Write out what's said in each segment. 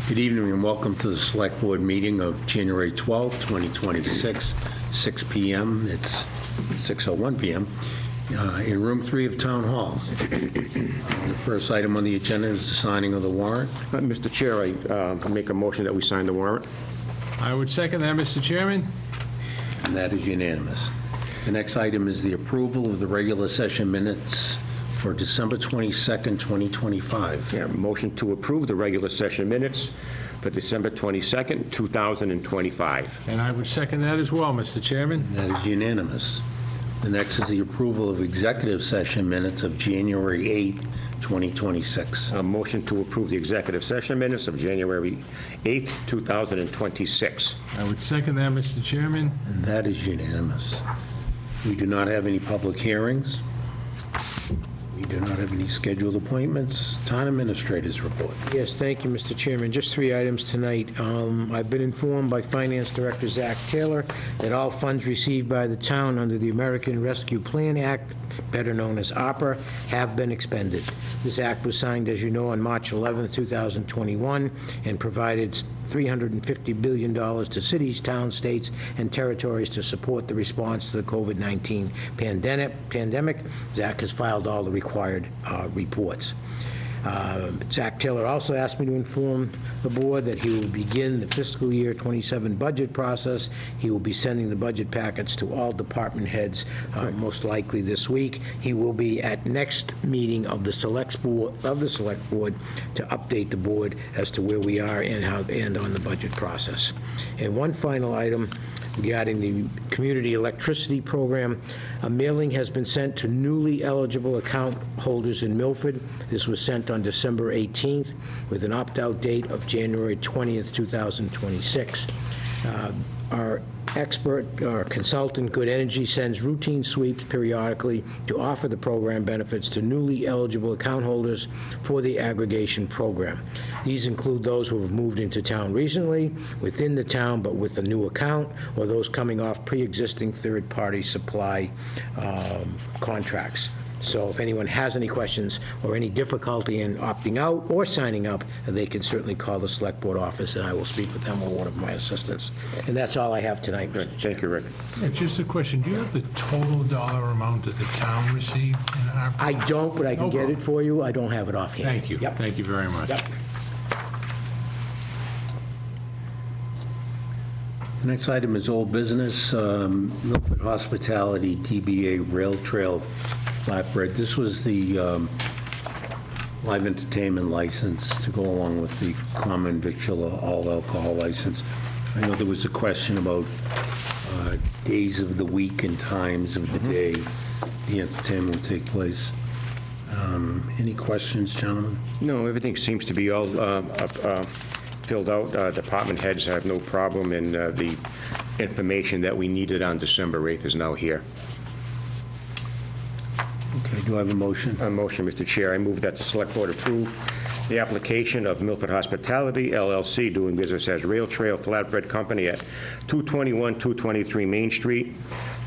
Good evening and welcome to the Select Board meeting of January 12, 2026, 6 p.m. It's 6:01 p.m. In Room 3 of Town Hall. The first item on the agenda is the signing of the warrant. Mr. Chair, I make a motion that we sign the warrant. I would second that, Mr. Chairman. And that is unanimous. The next item is the approval of the regular session minutes for December 22nd, 2025. Yeah, motion to approve the regular session minutes for December 22nd, 2025. And I would second that as well, Mr. Chairman. That is unanimous. The next is the approval of executive session minutes of January 8th, 2026. A motion to approve the executive session minutes of January 8th, 2026. I would second that, Mr. Chairman. And that is unanimous. We do not have any public hearings. We do not have any scheduled appointments. Town administrators report. Yes, thank you, Mr. Chairman. Just 3 items tonight. I've been informed by Finance Director Zach Taylor that all funds received by the town under the American Rescue Plan Act, better known as ARPA, have been expended. This act was signed, as you know, on March 11, 2021, and provided $350 billion to cities, towns, states, and territories to support the response to the COVID-19 pandemic. Zach has filed all the required reports. Zach Taylor also asked me to inform the board that he will begin the fiscal year 27 budget process. He will be sending the budget packets to all department heads most likely this week. He will be at next meeting of the select board to update the board as to where we are and on the budget process. And one final item regarding the community electricity program. A mailing has been sent to newly eligible account holders in Milford. This was sent on December 18th with an opt-out date of January 20th, 2026. Our consultant, Good Energy, sends routine sweeps periodically to offer the program benefits to newly eligible account holders for the aggregation program. These include those who have moved into town recently, within the town but with a new account, or those coming off pre-existing third-party supply contracts. So if anyone has any questions or any difficulty in opting out or signing up, they can certainly call the Select Board office, and I will speak with them or one of my assistants. And that's all I have tonight, Mr. Chairman. Thank you, Rick. Yeah, just a question. Do you have the total dollar amount that the town received in ARPA? I don't, but I can No get it problem. for you. I don't have it offhand. Thank you. Yep. Thank you very much. Yep. The next item is old business, Milford Hospitality DBA Rail Trail Flatbread. This was the live entertainment license to go along with the common victular all alcohol license. I know there was a question about days of the week and times of the day the entertainment will take place. Any questions, gentlemen? No, everything seems to be all filled out. Department heads have no problem, and the information that we needed on December 8th is now here. Okay, do I have a motion? A motion, Mr. Chair. I move that the Select Board approve the application of Milford Hospitality, LLC, doing business as Rail Trail Flatbread Company at 221-223 Main Street,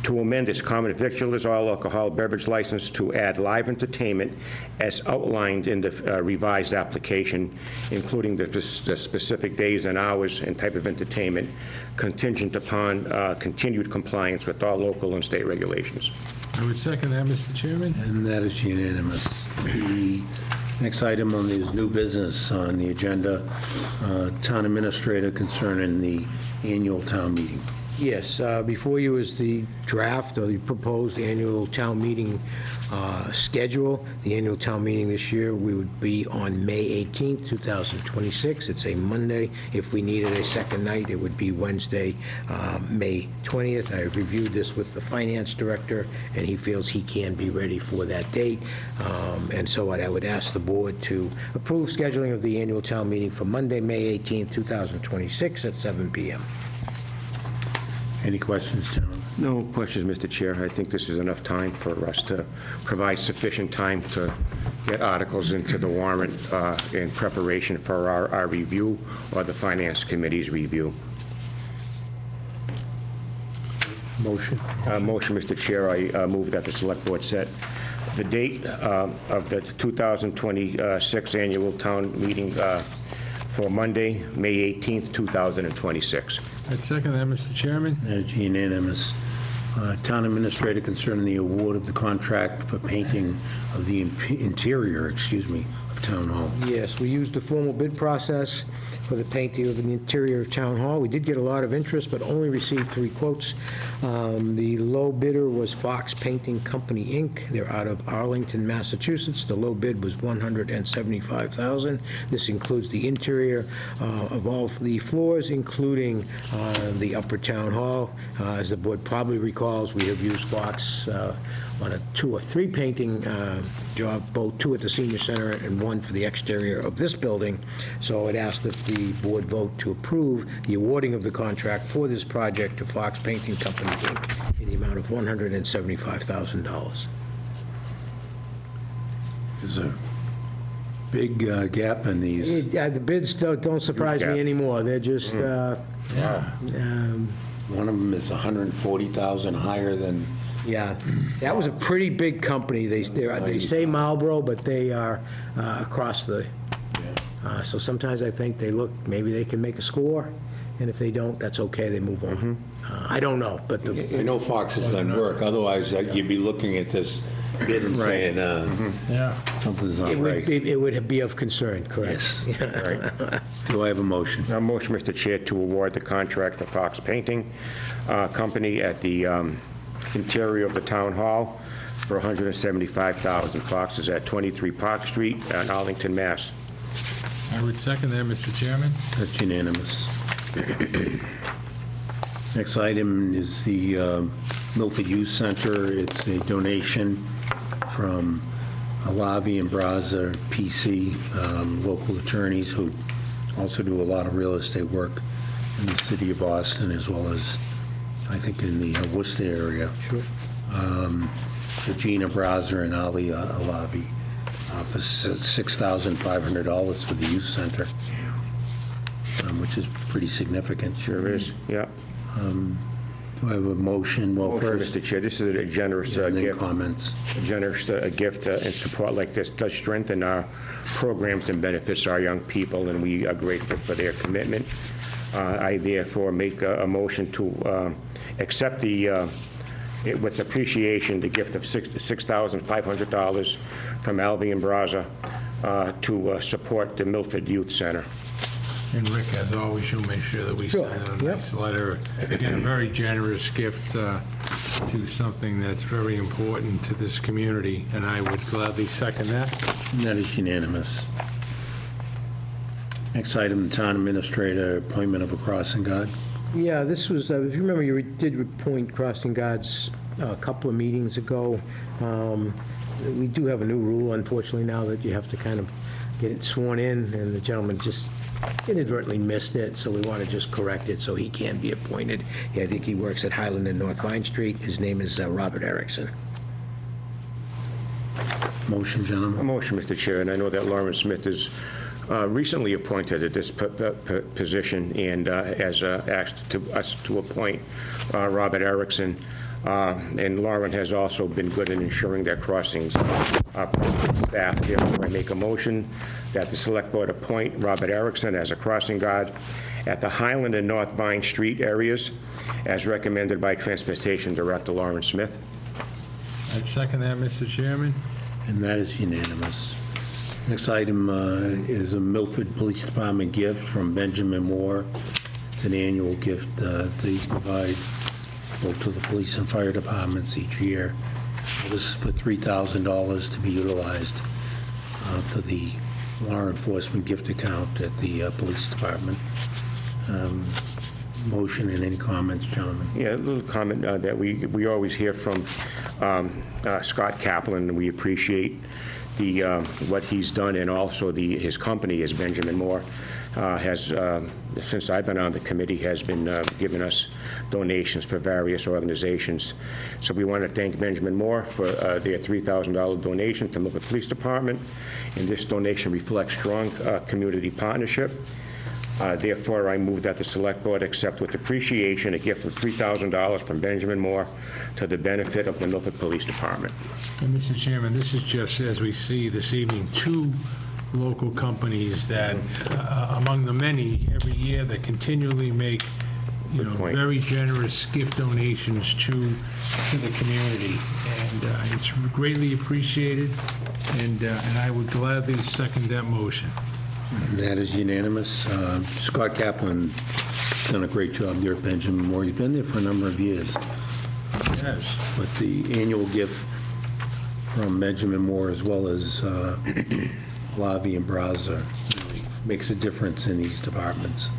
to amend its common victualers all alcohol beverage license to add live entertainment as outlined in the revised application, including the specific days and hours and type of entertainment, contingent upon continued compliance with all local and state regulations. I would second that, Mr. Chairman. And that is unanimous. The next item on is new business on the agenda, town administrator concerning the annual town meeting. Yes, before you is the draft of the proposed annual town meeting schedule. The annual town meeting this year, we would be on May 18th, 2026. It's a Monday. If we needed a second night, it would be Wednesday, May 20th. I reviewed this with the finance director, and he feels he can be ready for that date. And so I would ask the board to approve scheduling of the annual town meeting for Monday, May 18th, 2026 at 7 p.m. Any questions, gentlemen? No questions, Mr. Chair. I think this is enough time for us to provide sufficient time to get articles into the warrant in preparation for our review or the Finance Committee's review. Motion? Motion, Mr. Chair. I move that the Select Board set the date of the 2026 annual town meeting for Monday, May 18th, 2026. I'd second that, Mr. Chairman. That's unanimous. Town administrator concerning the award of the contract for painting of the interior, of Town Hall. Yes, we used the formal bid process for the painting of the interior of Town Hall. We did get a lot of interest, but only received 3 quotes. The low bidder was Fox Painting Company, Inc. They're out of Arlington, Massachusetts. The low bid was $175,000. This includes the interior of all the floors, including the upper Town Hall. As the board probably recalls, we have used Fox on a 2 or 3 painting job, both 2 at the senior center and 1 for the exterior of this building. So I'd ask that the board vote to approve the awarding of the contract for this project to Fox Painting Company, Inc. in the amount of $175,000. There's a big gap in these. The bids don't surprise me anymore. They're just, One of them is 140,000 higher than, yeah, that was a pretty big company. They say Marlboro, but they are across the, so sometimes I think they look, maybe they can make a score, and if they don't, that's okay, they move on. I don't know, but I know Fox has done work, otherwise you'd be looking at this bid and saying, Yeah. something's not it right. would be of concern, correct? Do I have a motion? A motion, Mr. Chair, to award the contract for Fox Painting Company at the interior of the Town Hall for $175,000. Fox is at 23 Park Street in Arlington, Mass. I would second that, Mr. Chairman. That's unanimous. Next item is the Milford Youth Center. It's a donation from Alavi and Braza PC, local attorneys who also do a lot of real estate work in the city of Boston, as well as, I think, in the Worcester area. Sure. Regina Braza and Ali Alavi for $6,500 for the youth center, which is pretty significant. Sure is, yeah. Do I have a motion? Well, Motion, first, Mr. Chair, this is a generous and then gift. comments. A generous gift and support like this does strengthen our programs and benefits our young people, and we are grateful for their commitment. I therefore make a motion to accept the, with appreciation, the gift of $6,500 from Alvy and Braza to support the Milford Youth Center. And Rick, as always, you'll make sure that we Sure, send out a yep. nice letter. Again, a very generous gift to something that's very important to this community, and I would gladly second that. And that is unanimous. Next item, the town administrator, appointment of a crossing guard. Yeah, this was, if you remember, you did appoint crossing guards a couple of meetings ago. We do have a new rule, unfortunately, now that you have to kind of get it sworn in, and the gentleman just inadvertently missed it, so we want to just correct it so he can be appointed. Yeah, I think he works at Highland and North Vine Street. His name is Robert Erickson. Motion, A gentlemen. motion, Mr. Chair, and I know that Lauren Smith is recently appointed at this position and has asked us to appoint Robert Erickson. And Lauren has also been good in ensuring that crossings are properly staffed. Therefore, I make a motion that the Select Board appoint Robert Erickson as a crossing guard at the Highland and North Vine Street areas, as recommended by Transportation Director Lauren Smith. I'd second that, Mr. Chairman. And that is unanimous. Next item is a Milford Police Department gift from Benjamin Moore. It's an annual gift they provide both to the police and fire departments each year. This is for $3,000 to be utilized for the law enforcement gift account at the police department. Motion and any comments, gentlemen? Yeah, a little comment that we always hear from Scott Kaplan. We appreciate the what he's done, and also his company, as Benjamin Moore has, since I've been on the committee, has been giving us donations for various organizations. So we want to thank Benjamin Moore for their $3,000 donation to Milford Police Department, and this donation reflects strong community partnership. Therefore, I move that the Select Board accept with appreciation a gift of $3,000 from Benjamin Moore to the benefit of the Milford Police Department. And Mr. Chairman, this is just, as we see this evening, 2 local companies that, among the many, every year, that continually make, point. very generous gift donations to the community. And it's greatly appreciated, and I would gladly second that motion. That is unanimous. Scott Kaplan done a great job there at Benjamin Moore. He's been there for a number of years. Yes. But the annual gift from Benjamin Moore, as well as Lavi and Braza, really makes a difference in these departments.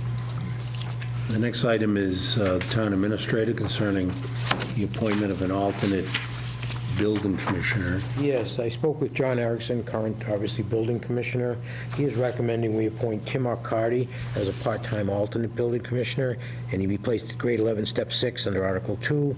The next item is Town Administrator concerning the appointment of an alternate building commissioner. Yes, I spoke with John Erickson, current, obviously, building commissioner. He is recommending we appoint Tim Arcardi as a part-time alternate building commissioner, and he be placed at grade 11, step 6, under Article 2,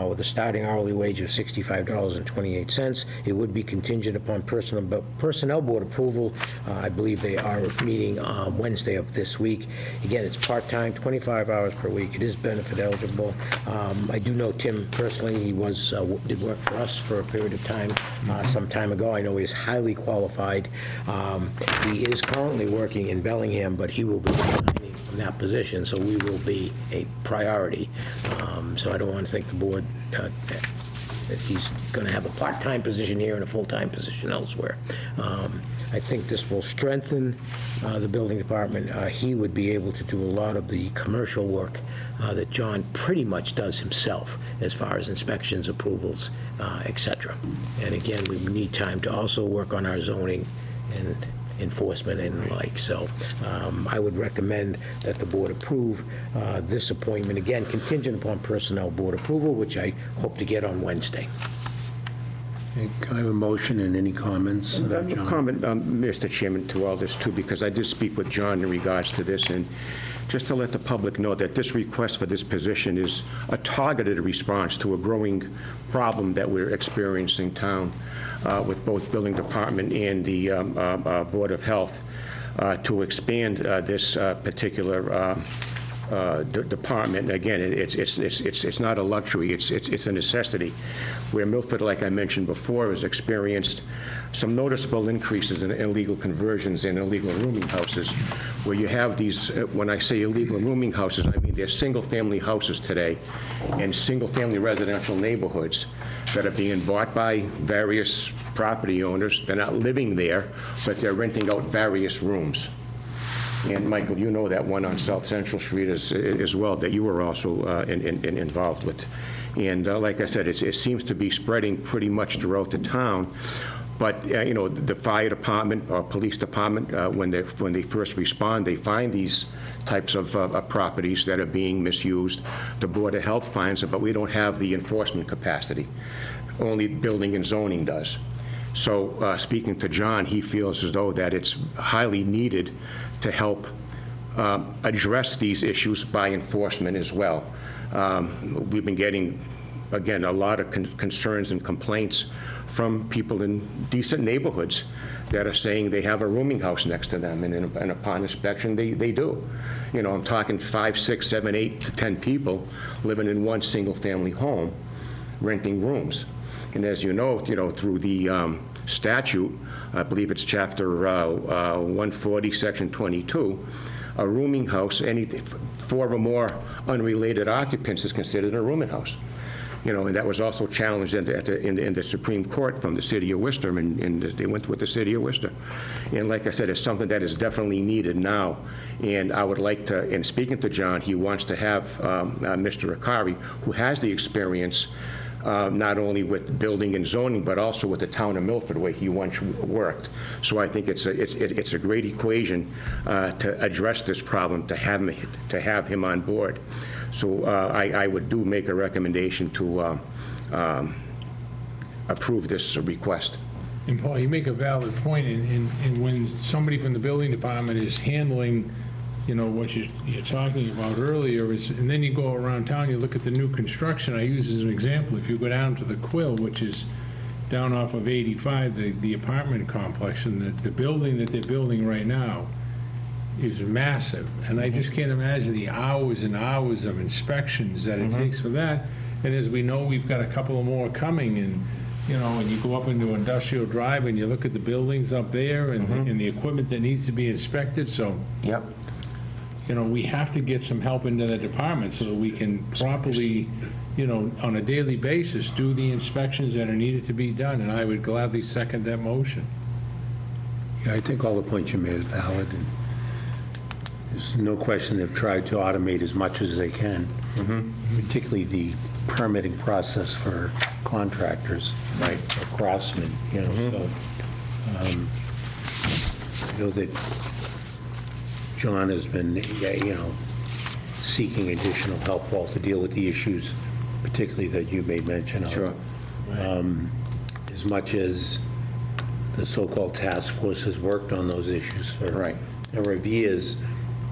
with a starting hourly wage of $65.28. It would be contingent upon personnel board approval. I believe they are meeting on Wednesday of this week. Again, it's part-time, 25 hours per week. It is benefit eligible. I do know Tim personally. He did work for us for a period of time, some time ago. I know he is highly qualified. He is currently working in Bellingham, but he will be resigning from that position, so we will be a priority. So I don't want to think the board that he's going to have a part-time position here and a full-time position elsewhere. I think this will strengthen the building department. He would be able to do a lot of the commercial work that John pretty much does himself, as far as inspections, approvals, et cetera. And again, we need time to also work on our zoning and enforcement and the like. So I would recommend that the board approve this appointment, again, contingent upon personnel board approval, which I hope to get on Wednesday. Can I have a motion and any comments, John? Comment, Mr. Chairman, to all this, too, because I did speak with John in regards to this, and just to let the public know that this request for this position is a targeted response to a growing problem that we're experiencing in town with both building department and the Board of Health to expand this particular department. Again, it's not a luxury, it's a necessity. Where Milford, like I mentioned before, has experienced some noticeable increases in illegal conversions and illegal rooming houses, where you have these, when I say illegal rooming houses, I mean they're single-family houses today in single-family residential neighborhoods that are being bought by various property owners. They're not living there, but they're renting out various rooms. And Michael, you know that one on South Central Street as well, that you were also involved with. And like I said, it seems to be spreading pretty much throughout the town. But, the fire department or police department, when they first respond, they find these types of properties that are being misused. The Board of Health finds it, but we don't have the enforcement capacity. Only building and zoning does. So speaking to John, he feels as though that it's highly needed to help address these issues by enforcement as well. We've been getting, again, a lot of concerns and complaints from people in decent neighborhoods that are saying they have a rooming house next to them, and upon inspection, they do. I'm talking 5, 6, 7, 8 to 10 people living in one single-family home, renting rooms. And as you know, through the statute, I believe it's Chapter 140, Section 22, a rooming house, 4 or more unrelated occupants is considered a rooming house. And that was also challenged in the Supreme Court from the city of Worcester, and they went with the city of Worcester. And like I said, it's something that is definitely needed now. And I would like to, in speaking to John, he wants to have Mr. Arcari, who has the experience not only with building and zoning, but also with the town of Milford, where he once worked. So I think it's a great equation to address this problem, to have him on board. So I would make a recommendation to approve this request. And Paul, you make a valid point, and when somebody from the building department is handling, what you're talking about earlier, and then you go around town, you look at the new construction. I use as an example, if you go down to the Quill, which is down off of 85, the apartment complex, and the building that they're building right now is massive. And I just can't imagine the hours and hours of inspections that it takes for that. And as we know, we've got a couple of more coming, and you know, and you go up into Industrial Drive and you look at the buildings up there and the equipment that needs to be inspected, so, Yep. you know, we have to get some help into the department so that we can properly, you know, on a daily basis, do the inspections that are needed to be done, and I would gladly second that motion. Yeah, I think all the points you made are valid, and there's no question they've tried to automate as much as they can, particularly the permitting process for contractors. Right. Or craftsmen, you know, so, I know that John has been, you know, seeking additional help, Paul, to deal with the issues, particularly that you made mention of. Sure. As much as the so-called task force has worked on those issues for Right. a number of years,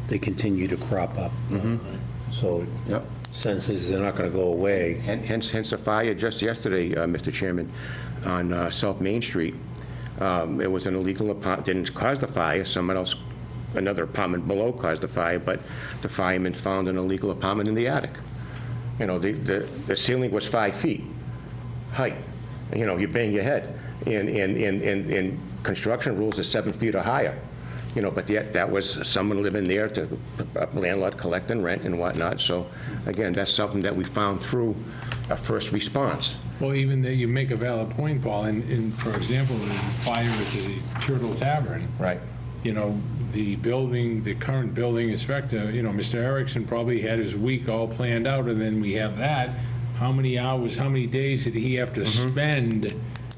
they continue to crop up. So Yep. senses they're not going to go away. Hence a fire just yesterday, Mr. Chairman, on South Main Street. It was an illegal apartment, didn't cause the fire, someone else, another apartment below caused the fire, but the firemen found an illegal apartment in the attic. You know, the ceiling was 5 feet height. You know, you bang your head. In construction rules is 7 feet or higher. You know, but yet that was someone living there, to a landlord collecting rent and whatnot. So again, that's something that we found through a first response. Well, even that you make a valid point, Paul, and for example, the fire at the Turtle Tavern, Right. you know, the current building inspector, you know, Mr. Erickson probably had his week all planned out, and then we have that. How many hours, how many days did he have to spend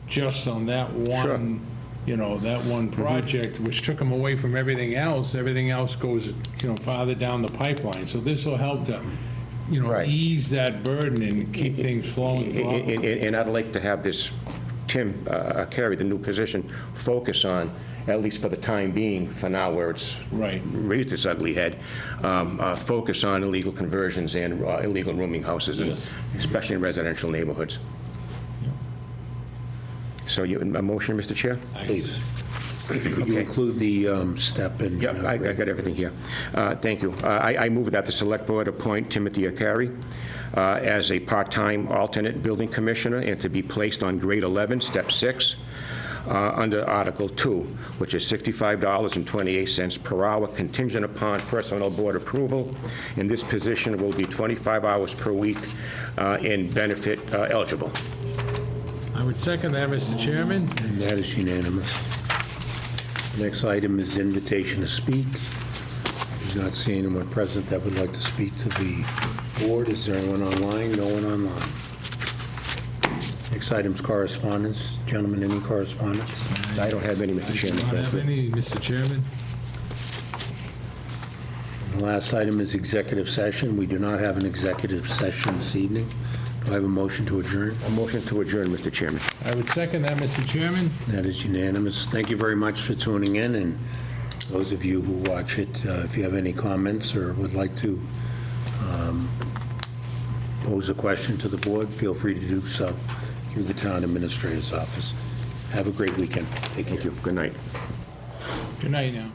just on that one, you know, that one project, which took him away from everything else? Everything else goes, you know, farther down the pipeline. So this will help to, you know, Right. ease that burden and keep things flowing. And I'd like to have this, Tim Carey, the new position, focus on, at least for the time being, for now where it's Right. raised its ugly head, focus on illegal conversions and illegal rooming houses, and especially in residential neighborhoods. So a motion, Mr. Chair? Please. You include the step in. Yep, I got everything here. Thank you. I move that the Select Board appoint Timothy Akari as a part-time alternate building commissioner and to be placed on grade 11, step 6, under Article 2, which is $65.28 per hour, contingent upon personnel board approval. And this position will be 25 hours per week and benefit eligible. I would second that, Mr. Chairman. And that is unanimous. Next item is invitation to speak. Do not see anyone present that would like to speak to the board. Is there anyone online? No one online. Next item's correspondence. Gentlemen, any correspondence? I don't have any, Mr. Chairman. I don't have Thank you. any, Mr. Chairman. The last item is executive session. We do not have an executive session this evening. Do I have a motion to adjourn? A motion to adjourn, Mr. Chairman. I would second that, Mr. Chairman. That is unanimous. Thank you very much for tuning in, and those of you who watch it, if you have any comments or would like to pose a question to the board, feel free to do so through the town administrator's office. Have a great weekend. Take care. Thank you. Good night. Good night now.